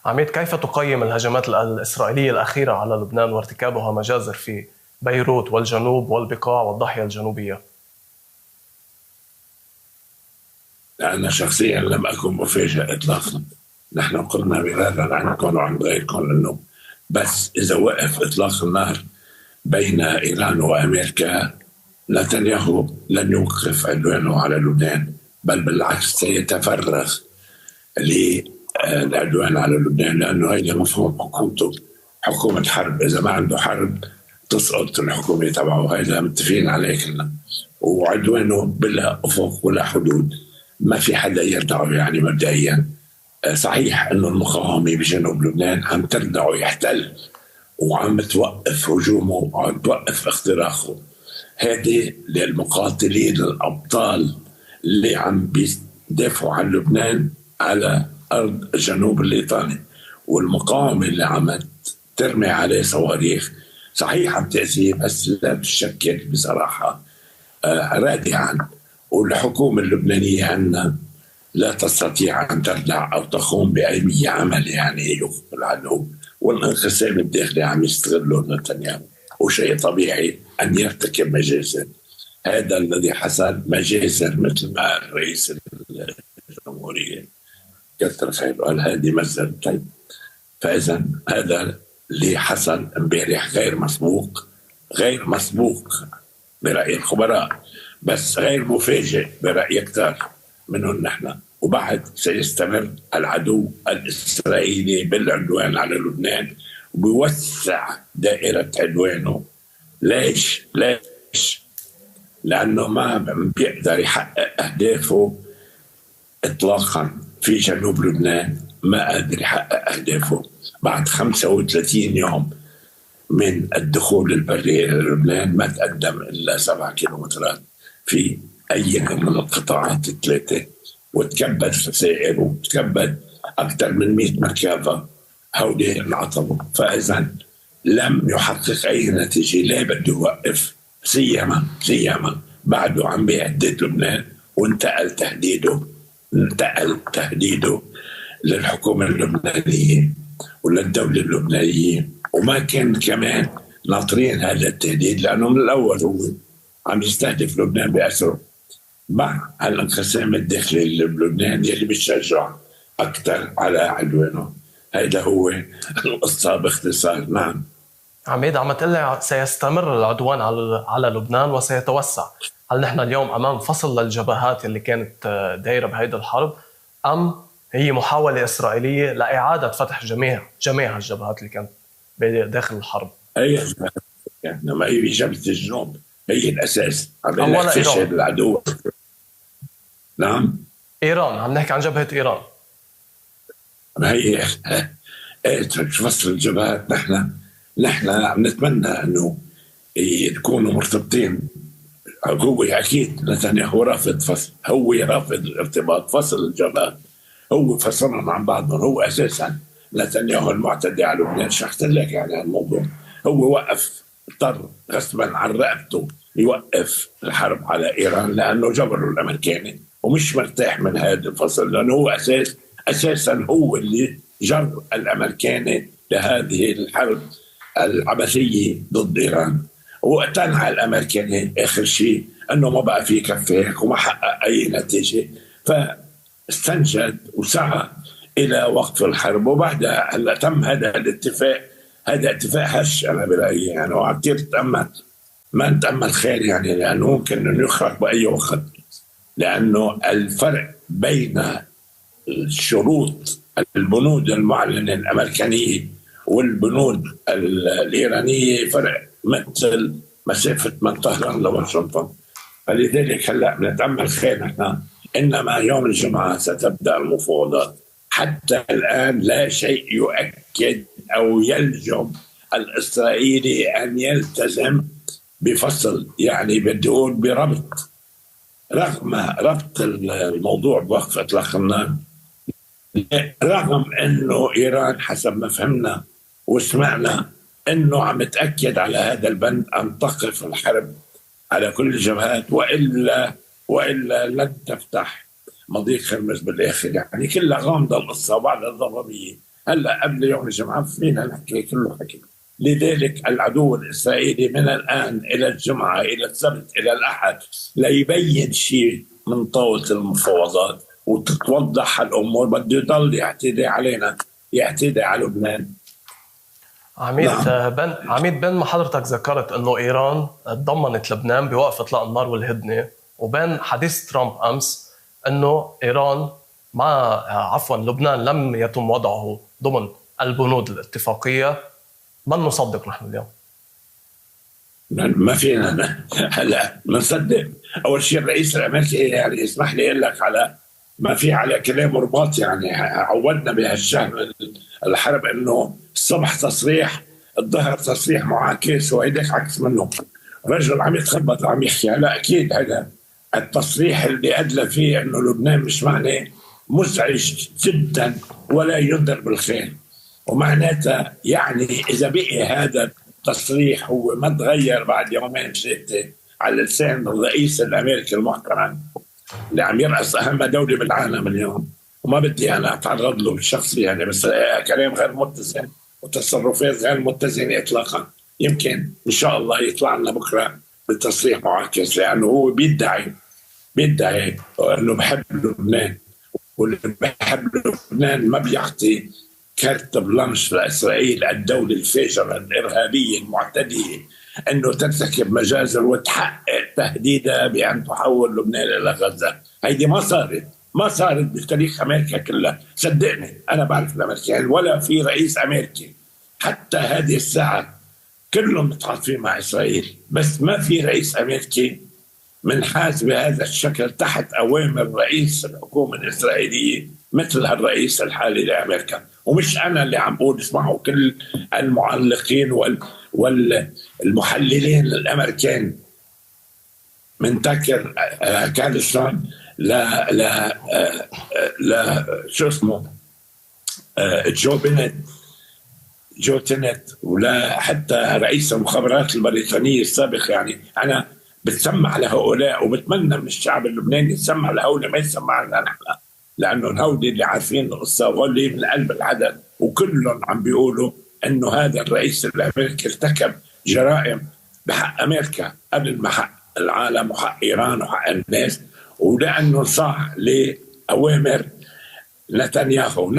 عميد، كيف تقيم الهجمات الإسرائيلية الأخيرة على لبنان وارتكابها مجازر في بيروت والجنوب والبقاع والضاحية الجنوبية؟ أنا شخصيا لم أكن مفاجئ إطلاقا. نحن قلنا مرارا عنكم وعن غيركم أنه بس إذا وقف إطلاق النار بين إيران وأمريكا، نتنياهو لن يوقف عدوانه على لبنان، بل بالعكس سيتفرغ للعدوان على لبنان، لأنه هي مفهوم حكومته حكومة حرب. إذا ما عنده حرب تسقط الحكومة تبعه، هذا متفقين عليه كلنا. وعدوانه بلا أفق ولا حدود، ما في حدا يردعه يعني مبدئيا. صحيح انه المقاومه بجنوب لبنان عم تردعه يحتل، وعم توقف هجومه وعم توقف اختراقه. هذه للمقاتلين الابطال اللي عم بيدافعوا عن لبنان على ارض الجنوب الايطالي، والمقاومه اللي عم ترمي عليه صواريخ. صحيح عم تأذيه بس لا تشكل بصراحه رادعا. والحكومه اللبنانيه عندنا لا تستطيع أن تردع أو تقوم بأي عمل يعني يخفي العدو، والانقسام الداخلي عم يستغله نتنياهو، وشيء طبيعي أن يرتكب مجازر. هذا الذي حصل مجازر، مثل ما رئيس الجمهورية كتر خيره قال هذه مجزرة. طيب، فإذا هذا اللي حصل امبارح غير مسبوق، غير مسبوق برأي الخبراء، بس غير مفاجئ برأي أكثر منهم نحن. وبعد سيستمر العدو الإسرائيلي بالعدوان على لبنان وبيوسع دائرة عدوانه. ليش؟ لأنه ما بيقدر يحقق أهدافه إطلاقا في جنوب لبنان. ما قادر يحقق أهدافه بعد 35 يوم من الدخول البري إلى لبنان. ما تقدم إلا 7 كيلومترات في أي من القطاعات الثلاثة، وتكبد خسائر وتكبد أكثر من 100 مركبة هودي انعطبوا. فإذا لم يحقق أي نتيجة. لا بده يوقف، سيما بعده عم بيهدد لبنان، انتقل تهديده للحكومة اللبنانية وللدولة اللبنانية. وما كان كمان ناطرين هذا التهديد، لأنه من الأول هو عم يستهدف لبنان بأسره مع الانقسام الداخلي لبنان يلي بيشجع أكثر على عدوانه. هذا هو القصة باختصار. نعم عميد، عم تقلي سيستمر العدوان على لبنان وسيتوسع. هل نحن اليوم أمام فصل للجبهات اللي كانت دايرة بهيدا الحرب، أم هي محاولة إسرائيلية لإعادة فتح جميع الجبهات اللي كانت داخل الحرب؟ أي يعني ما هي جبهة الجنوب هي الأساس، عم أولا يفشل العدو. نعم، إيران، عم نحكي عن جبهة إيران. ما هي فصل الجبهات. نحن عم نتمنى أنه يكونوا مرتبطين. هو أكيد نتنياهو رافض فصل، هو رافض ارتباط فصل الجبهات. هو فصلهم عن بعضهم. هو أساسا نتنياهو المعتدي على لبنان، شرحت لك يعني الموضوع. هو وقف، اضطر غصبا عن رقبته يوقف الحرب على إيران، لأنه جبره الأمريكاني ومش مرتاح من هذا الفصل، لأنه هو أساسا هو اللي جر الأمريكاني لهذه الحرب العبثية ضد إيران. واقتنع الأمريكاني آخر شيء أنه ما بقى في كفاك وما حقق أي نتيجة، فاستنجد وسعى إلى وقف الحرب. وبعدها هلا تم هذا الاتفاق. هذا اتفاق هش أنا برأيي يعني، وعكتير تأمل ما نتأمل خير يعني، لأنه ممكن أن يخرج بأي وقت. لأنه الفرق بين الشروط البنود المعلنة الأمريكانية والبنود الإيرانية فرق مثل مسافة من طهران لواشنطن. فلذلك هلا بنتأمل خير نحن. إنما يوم الجمعة ستبدأ المفاوضات. حتى الآن لا شيء يؤكد أو يلزم الإسرائيلي أن يلتزم بفصل، يعني بدي أقول بربط، رغم ربط الموضوع بوقف إطلاق النار، رغم أنه إيران حسب ما فهمنا وسمعنا أنه عم تأكد على هذا البند أن تقف الحرب على كل الجبهات، وإلا لن تفتح مضيق خرمز بالآخر. يعني كلها غامضة القصة وبعد الضبابية. هلا قبل يوم الجمعه فينا نحكي كله حكي. لذلك العدو الاسرائيلي من الان الى الجمعه الى السبت الى الاحد لا يبين شيء من طاوله المفاوضات وتتوضح الامور، بده يضل يعتدي علينا، يعتدي على لبنان. عميد بن ما حضرتك ذكرت انه ايران تضمنت لبنان بوقف اطلاق النار والهدنه، وبين حديث ترامب امس انه ايران لبنان لم يتم وضعه ضمن البنود الاتفاقيه. من نصدق نحن اليوم؟ ما فينا هلا نصدق. اول شيء الرئيس الامريكي يعني اسمح لي اقول لك على ما في على كلام رباط، يعني عودنا بهالشهر الحرب انه الصبح تصريح الظهر تصريح معاكس وهيداك عكس منه. رجل عم يتخبط عم يحكي. هلا اكيد هذا التصريح اللي ادلى فيه انه لبنان مش معناه مزعج جدا ولا ينذر بالخير، ومعناتها يعني اذا بقي هذا التصريح هو ما تغير بعد يومين ثلاثه على لسان الرئيس الامريكي المحترم اللي عم يرأس اهم دوله بالعالم اليوم، وما بدي انا اتعرض له بالشخصي يعني، بس كلام غير متزن وتصرفات غير متزنه اطلاقا. يمكن ان شاء الله يطلع لنا بكره بتصريح معاكس، لانه هو بيدعي انه بحب لبنان، واللي بحب لبنان ما بيعطي كارت بلانش لاسرائيل الدوله الفاجره الارهابيه المعتديه انه ترتكب مجازر وتحقق تهديدها بان تحول لبنان الى غزه. هيدي ما صارت بتاريخ امريكا كلها، صدقني انا بعرف الامريكان ولا في رئيس امريكي حتى هذه الساعه كلهم متعاطفين مع اسرائيل، بس ما في رئيس امريكي منحاز بهذا الشكل تحت اوامر رئيس الحكومه الاسرائيليه مثل الرئيس الحالي لامريكا. ومش انا اللي عم بقول، اسمعوا كل المعلقين والمحللين الامريكان من تاكر كارلسون لا شو اسمه جو تينت ولا حتى رئيس المخابرات البريطانيه السابق. يعني انا بتسمع لهؤلاء وبتمنى من الشعب اللبناني يسمع لهؤلاء ما يسمع لنا نحن، لانه هؤلاء اللي عارفين القصه واللي من قلب العدد وكلهم عم بيقولوا انه هذا الرئيس الامريكي ارتكب جرائم بحق امريكا قبل ما حق العالم وحق ايران وحق الناس، ولانه صاع لاوامر نتنياهو